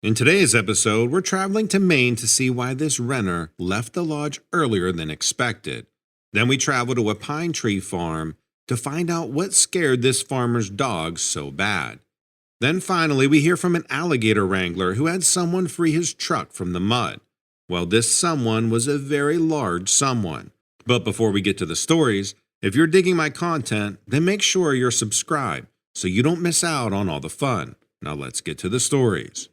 In today's episode, we're traveling to Maine to see why this renter left the lodge earlier than expected. Then we travel to a pine tree farm to find out what scared this farmer's dog so bad. Then finally, we hear from an alligator wrangler who had someone free his truck from the mud. Well, this someone was a very large someone. But before we get to the stories, if you're digging my content, then make sure you're subscribed so you don't miss out on all the fun. Now let's get to the stories.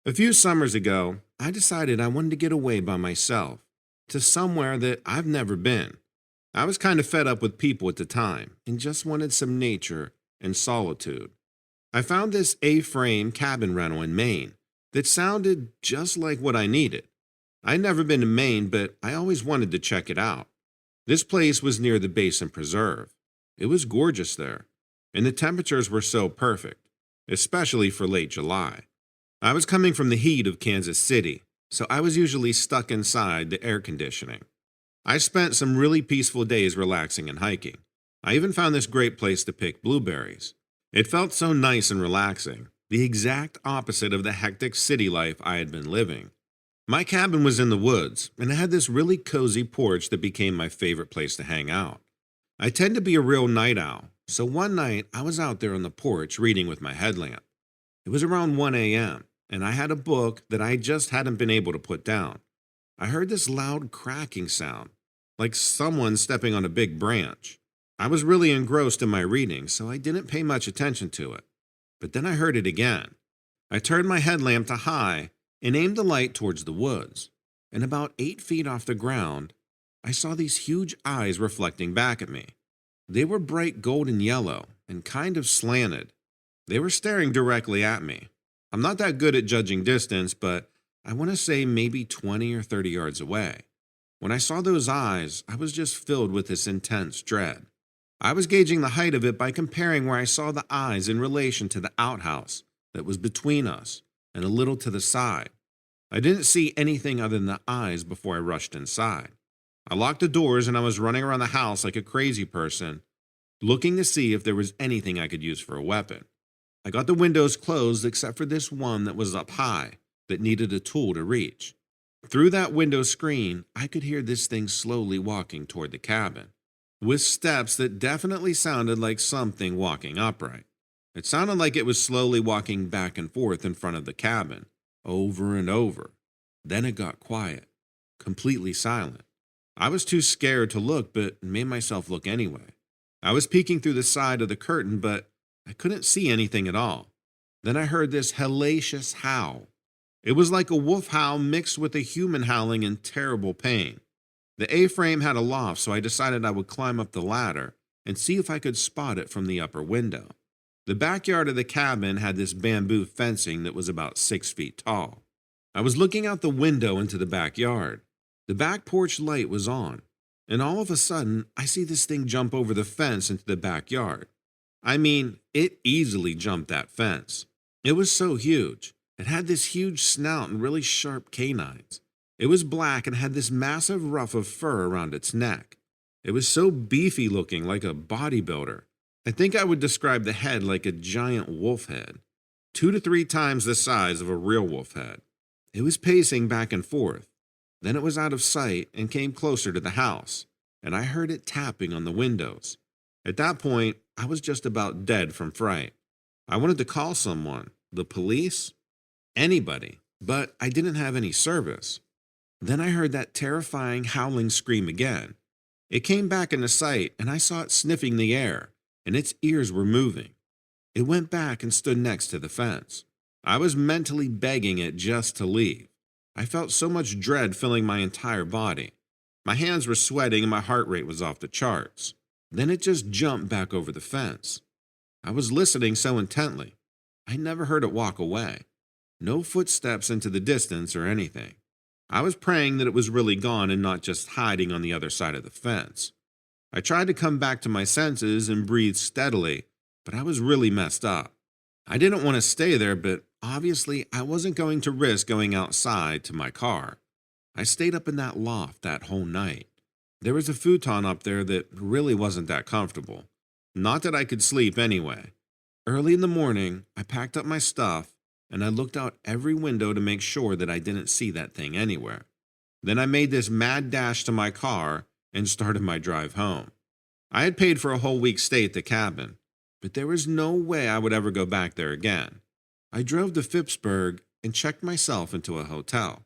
A few summers ago, I decided I wanted to get away by myself to somewhere that I've never been. I was kind of fed up with people at the time and just wanted some nature and solitude. I found this A-frame cabin rental in Maine that sounded just like what I needed. I'd never been to Maine, but I always wanted to check it out. This place was near the Basin Preserve. It was gorgeous there, and the temperatures were so perfect, especially for late July. I was coming from the heat of Kansas City, so I was usually stuck inside the air conditioning. I spent some really peaceful days relaxing and hiking. I even found this great place to pick blueberries. It felt so nice and relaxing, the exact opposite of the hectic city life I had been living. My cabin was in the woods, and it had this really cozy porch that became my favorite place to hang out. I tend to be a real night owl, so one night I was out there on the porch reading with my headlamp. It was around 1 a.m., and I had a book that I just hadn't been able to put down. I heard this loud cracking sound, like someone stepping on a big branch. I was really engrossed in my reading, so I didn't pay much attention to it. But then I heard it again. I turned my headlamp to high and aimed the light towards the woods. And about 8 feet off the ground, I saw these huge eyes reflecting back at me. They were bright golden yellow and kind of slanted. They were staring directly at me. I'm not that good at judging distance, but I want to say maybe 20 or 30 yards away. When I saw those eyes, I was just filled with this intense dread. I was gauging the height of it by comparing where I saw the eyes in relation to the outhouse that was between us and a little to the side. I didn't see anything other than the eyes before I rushed inside. I locked the doors and I was running around the house like a crazy person, looking to see if there was anything I could use for a weapon. I got the windows closed except for this one that was up high that needed a tool to reach. Through that window screen, I could hear this thing slowly walking toward the cabin, with steps that definitely sounded like something walking upright. It sounded like it was slowly walking back and forth in front of the cabin, over and over. Then it got quiet, completely silent. I was too scared to look, but made myself look anyway. I was peeking through the side of the curtain, but I couldn't see anything at all. Then I heard this hellacious howl. It was like a wolf howl mixed with a human howling in terrible pain. The A-frame had a loft, so I decided I would climb up the ladder and see if I could spot it from the upper window. The backyard of the cabin had this bamboo fencing that was about 6 feet tall. I was looking out the window into the backyard. The back porch light was on, and all of a sudden, I see this thing jump over the fence into the backyard. I mean, it easily jumped that fence. It was so huge. It had this huge snout and really sharp canines. It was black and had this massive ruff of fur around its neck. It was so beefy looking, like a bodybuilder. I think I would describe the head like a giant wolf head, 2 to 3 times the size of a real wolf head. It was pacing back and forth. Then it was out of sight and came closer to the house, and I heard it tapping on the windows. At that point, I was just about dead from fright. I wanted to call someone, the police, anybody, but I didn't have any service. Then I heard that terrifying howling scream again. It came back into sight, and I saw it sniffing the air, and its ears were moving. It went back and stood next to the fence. I was mentally begging it just to leave. I felt so much dread filling my entire body. My hands were sweating and my heart rate was off the charts. Then it just jumped back over the fence. I was listening so intently. I never heard it walk away. No footsteps into the distance or anything. I was praying that it was really gone and not just hiding on the other side of the fence. I tried to come back to my senses and breathe steadily, but I was really messed up. I didn't want to stay there, but obviously I wasn't going to risk going outside to my car. I stayed up in that loft that whole night. There was a futon up there that really wasn't that comfortable. Not that I could sleep anyway. Early in the morning, I packed up my stuff and I looked out every window to make sure that I didn't see that thing anywhere. Then I made this mad dash to my car and started my drive home. I had paid for a whole week's stay at the cabin, but there was no way I would ever go back there again. I drove to Phippsburg and checked myself into a hotel.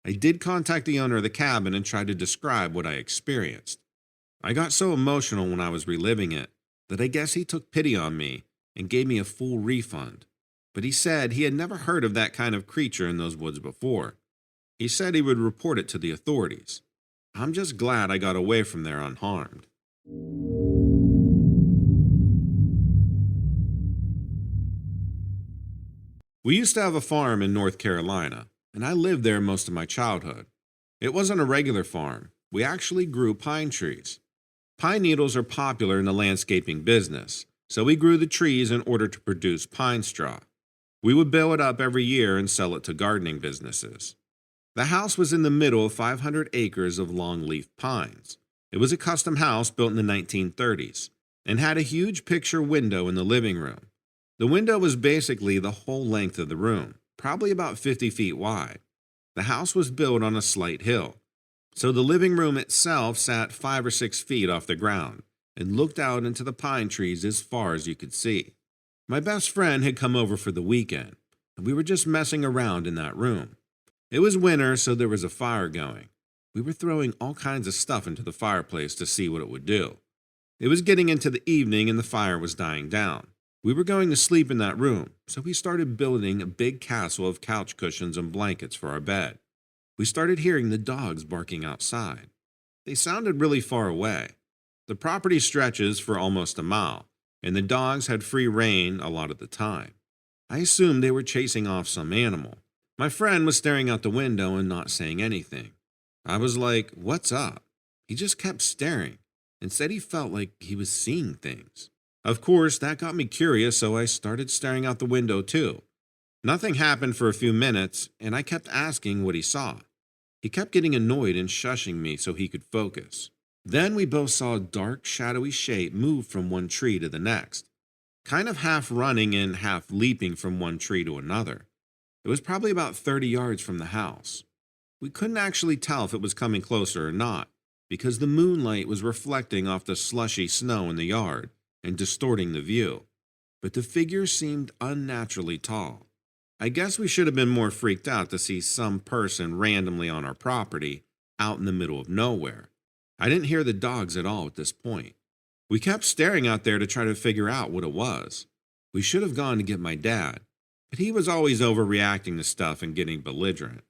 I did contact the owner of the cabin and tried to describe what I experienced. I got so emotional when I was reliving it that I guess he took pity on me and gave me a full refund. But he said he had never heard of that kind of creature in those woods before. He said he would report it to the authorities. I'm just glad I got away from there unharmed. We used to have a farm in North Carolina, and I lived there most of my childhood. It wasn't a regular farm. We actually grew pine trees. Pine needles are popular in the landscaping business, so we grew the trees in order to produce pine straw. We would bale it up every year and sell it to gardening businesses. The house was in the middle of 500 acres of longleaf pines. It was a custom house built in the 1930s and had a huge picture window in the living room. The window was basically the whole length of the room, probably about 50 feet wide. The house was built on a slight hill, so the living room itself sat 5 or 6 feet off the ground and looked out into the pine trees as far as you could see. My best friend had come over for the weekend, and we were just messing around in that room. It was winter, so there was a fire going. We were throwing all kinds of stuff into the fireplace to see what it would do. It was getting into the evening and the fire was dying down. We were going to sleep in that room, so we started building a big castle of couch cushions and blankets for our bed. We started hearing the dogs barking outside. They sounded really far away. The property stretches for almost a mile, and the dogs had free rein a lot of the time. I assumed they were chasing off some animal. My friend was staring out the window and not saying anything. I was like, "What's up?" He just kept staring and said he felt like he was seeing things. Of course, that got me curious, so I started staring out the window too. Nothing happened for a few minutes, and I kept asking what he saw. He kept getting annoyed and shushing me so he could focus. Then we both saw a dark, shadowy shape move from one tree to the next, kind of half running and half leaping from one tree to another. It was probably about 30 yards from the house. We couldn't actually tell if it was coming closer or not, because the moonlight was reflecting off the slushy snow in the yard and distorting the view, but the figure seemed unnaturally tall. I guess we should have been more freaked out to see some person randomly on our property out in the middle of nowhere. I didn't hear the dogs at all at this point. We kept staring out there to try to figure out what it was. We should have gone to get my dad, but he was always overreacting to stuff and getting belligerent.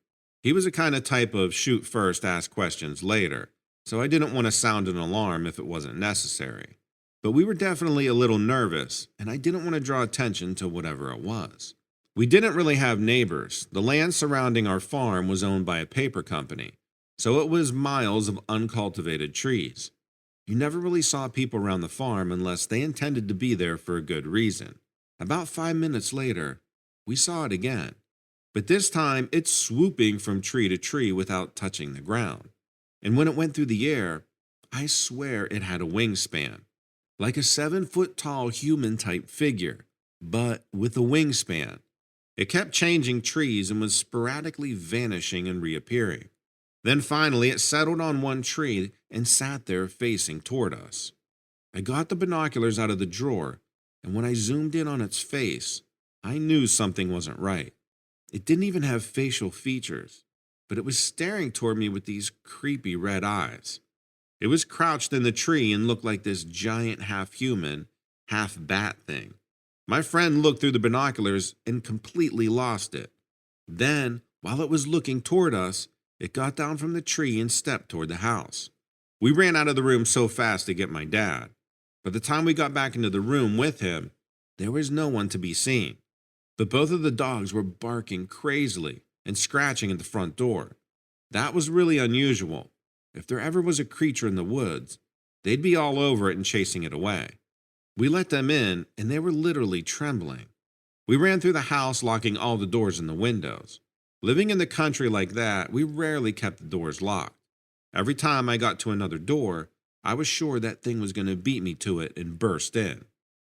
He was the kind of type of shoot first, ask questions later, so I didn't want to sound an alarm if it wasn't necessary. But we were definitely a little nervous, and I didn't want to draw attention to whatever it was. We didn't really have neighbors. The land surrounding our farm was owned by a paper company, so it was miles of uncultivated trees. You never really saw people around the farm unless they intended to be there for a good reason. About 5 minutes later, we saw it again, but this time it's swooping from tree to tree without touching the ground. And when it went through the air, I swear it had a wingspan. Like a 7-foot-tall human-type figure, but with a wingspan. It kept changing trees and was sporadically vanishing and reappearing. Then finally it settled on one tree and sat there facing toward us. I got the binoculars out of the drawer, and when I zoomed in on its face, I knew something wasn't right. It didn't even have facial features, but it was staring toward me with these creepy red eyes. It was crouched in the tree and looked like this giant half-human, half-bat thing. My friend looked through the binoculars and completely lost it. Then, while it was looking toward us, it got down from the tree and stepped toward the house. We ran out of the room so fast to get my dad. By the time we got back into the room with him, there was no one to be seen. But both of the dogs were barking crazily and scratching at the front door. That was really unusual. If there ever was a creature in the woods, they'd be all over it and chasing it away. We let them in, and they were literally trembling. We ran through the house, locking all the doors and the windows. Living in the country like that, we rarely kept the doors locked. Every time I got to another door, I was sure that thing was going to beat me to it and burst in.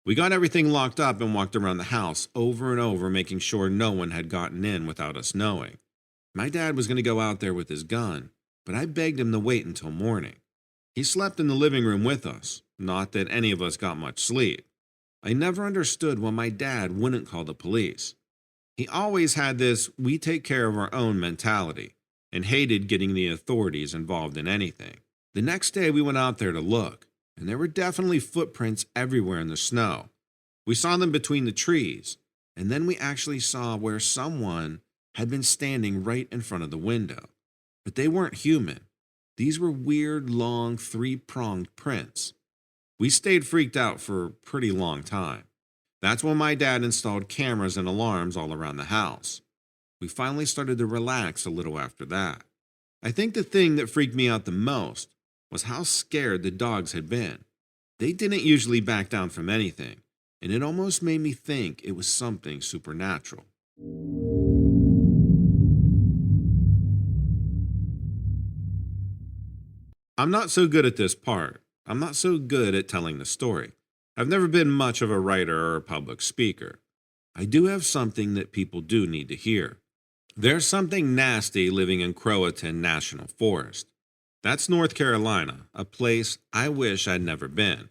We got everything locked up and walked around the house over and over, making sure no one had gotten in without us knowing. My dad was going to go out there with his gun, but I begged him to wait until morning. He slept in the living room with us, not that any of us got much sleep. I never understood why my dad wouldn't call the police. He always had this we take care of our own mentality and hated getting the authorities involved in anything. The next day we went out there to look, and there were definitely footprints everywhere in the snow. We saw them between the trees, and then we actually saw where someone had been standing right in front of the window. But they weren't human. These were weird, long, three-pronged prints. We stayed freaked out for a pretty long time. That's when my dad installed cameras and alarms all around the house. We finally started to relax a little after that. I think the thing that freaked me out the most was how scared the dogs had been. They didn't usually back down from anything, and it almost made me think it was something supernatural. I'm not so good at this part. I'm not so good at telling the story. I've never been much of a writer or a public speaker. I do have something that people do need to hear. There's something nasty living in Croatan National Forest. That's North Carolina, a place I wish I'd never been.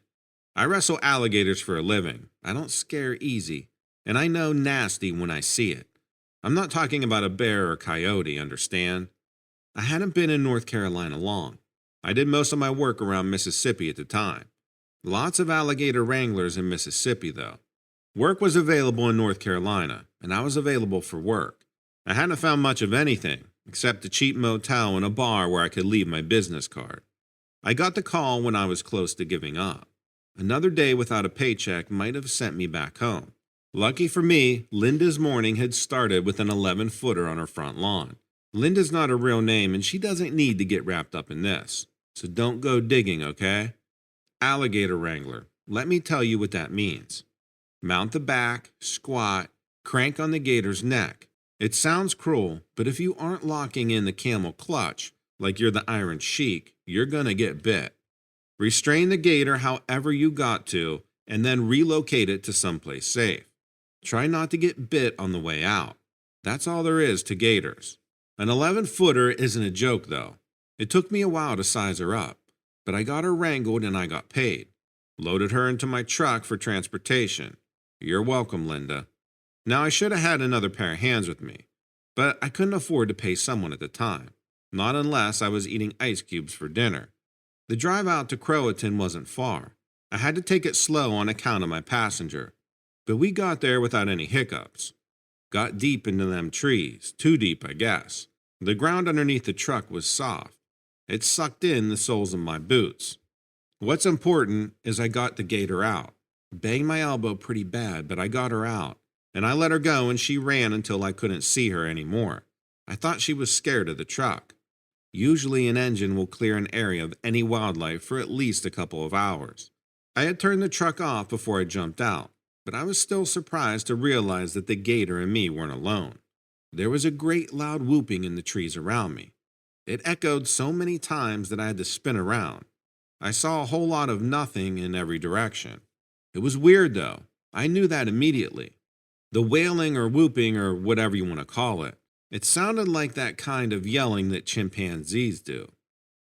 I wrestle alligators for a living. I don't scare easy, and I know nasty when I see it. I'm not talking about a bear or coyote, understand? I hadn't been in North Carolina long. I did most of my work around Mississippi at the time. Lots of alligator wranglers in Mississippi, though. Work was available in North Carolina, and I was available for work. I hadn't found much of anything, except a cheap motel and a bar where I could leave my business card. I got the call when I was close to giving up. Another day without a paycheck might have sent me back home. Lucky for me, Linda's morning had started with an 11-footer on her front lawn. Linda's not a real name, and she doesn't need to get wrapped up in this. So don't go digging, okay? Alligator wrangler. Let me tell you what that means. Mount the back, squat, crank on the gator's neck. It sounds cruel, but if you aren't locking in the camel clutch, like you're the Iron Sheik, you're gonna get bit. Restrain the gator however you got to, and then relocate it to someplace safe. Try not to get bit on the way out. That's all there is to gators. An 11-footer isn't a joke, though. It took me a while to size her up, but I got her wrangled and I got paid. Loaded her into my truck for transportation. You're welcome, Linda. Now, I should have had another pair of hands with me, but I couldn't afford to pay someone at the time, not unless I was eating ice cubes for dinner. The drive out to Croatan wasn't far. I had to take it slow on account of my passenger, but we got there without any hiccups. Got deep into them trees, too deep, I guess. The ground underneath the truck was soft. It sucked in the soles of my boots. What's important is I got the gator out. Banged my elbow pretty bad, but I got her out, and I let her go and she ran until I couldn't see her anymore. I thought she was scared of the truck. Usually an engine will clear an area of any wildlife for at least a couple of hours. I had turned the truck off before I jumped out, but I was still surprised to realize that the gator and me weren't alone. There was a great loud whooping in the trees around me. It echoed so many times that I had to spin around. I saw a whole lot of nothing in every direction. It was weird, though. I knew that immediately. The wailing or whooping or whatever you want to call it, it sounded like that kind of yelling that chimpanzees do.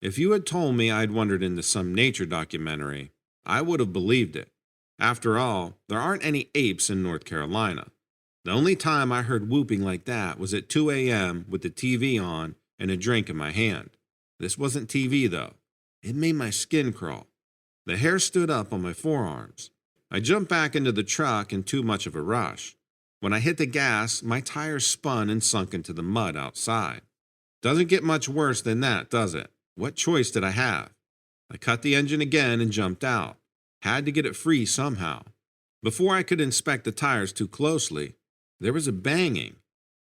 If you had told me I'd wandered into some nature documentary, I would have believed it. After all, there aren't any apes in North Carolina. The only time I heard whooping like that was at 2 a.m. with the TV on and a drink in my hand. This wasn't TV, though. It made my skin crawl. The hair stood up on my forearms. I jumped back into the truck in too much of a rush. When I hit the gas, my tires spun and sunk into the mud outside. Doesn't get much worse than that, does it? What choice did I have? I cut the engine again and jumped out. Had to get it free somehow. Before I could inspect the tires too closely, there was a banging.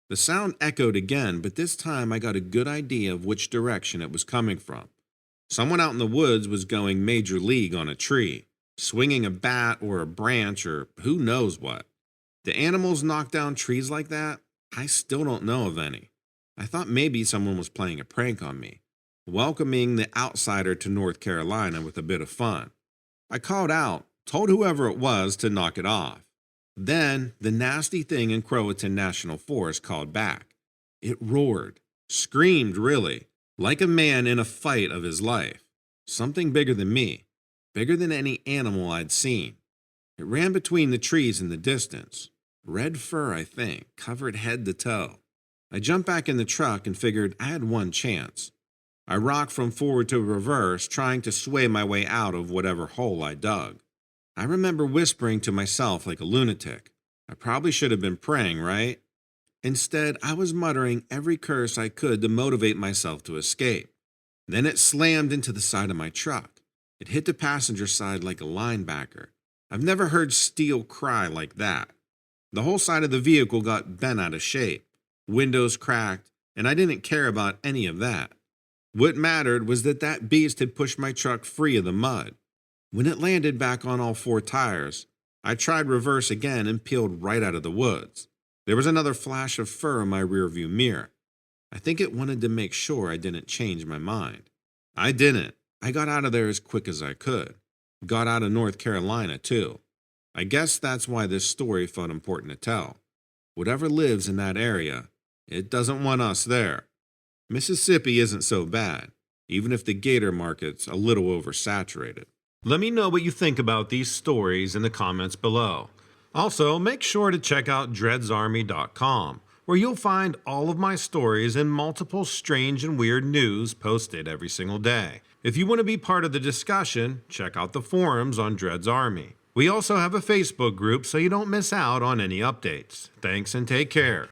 The sound echoed again, but this time I got a good idea of which direction it was coming from. Someone out in the woods was going major league on a tree, swinging a bat or a branch or who knows what. Do animals knock down trees like that? I still don't know of any. I thought maybe someone was playing a prank on me, welcoming the outsider to North Carolina with a bit of fun. I called out, told whoever it was to knock it off. Then the nasty thing in Croatan National Forest called back. It roared, screamed really, like a man in a fight of his life. Something bigger than me, bigger than any animal I'd seen. It ran between the trees in the distance. Red fur, I think, covered head to toe. I jumped back in the truck and figured I had one chance. I rocked from forward to reverse, trying to sway my way out of whatever hole I dug. I remember whispering to myself like a lunatic. I probably should have been praying, right? Instead, I was muttering every curse I could to motivate myself to escape. Then it slammed into the side of my truck. It hit the passenger side like a linebacker. I've never heard steel cry like that. The whole side of the vehicle got bent out of shape. Windows cracked, and I didn't care about any of that. What mattered was that beast had pushed my truck free of the mud. When it landed back on all four tires, I tried reverse again and peeled right out of the woods. There was another flash of fur in my rearview mirror. I think it wanted to make sure I didn't change my mind. I didn't. I got out of there as quick as I could. Got out of North Carolina, too. I guess that's why this story felt important to tell. Whatever lives in that area, it doesn't want us there. Mississippi isn't so bad, even if the gator market's a little oversaturated. Let me know what you think about these stories in the comments below. Also, make sure to check out dreadsarmy.com, where you'll find all of my stories and multiple strange and weird news posted every single day. If you want to be part of the discussion, check out the forums on Dread's Army. We also have a Facebook group so you don't miss out on any updates. Thanks and take care.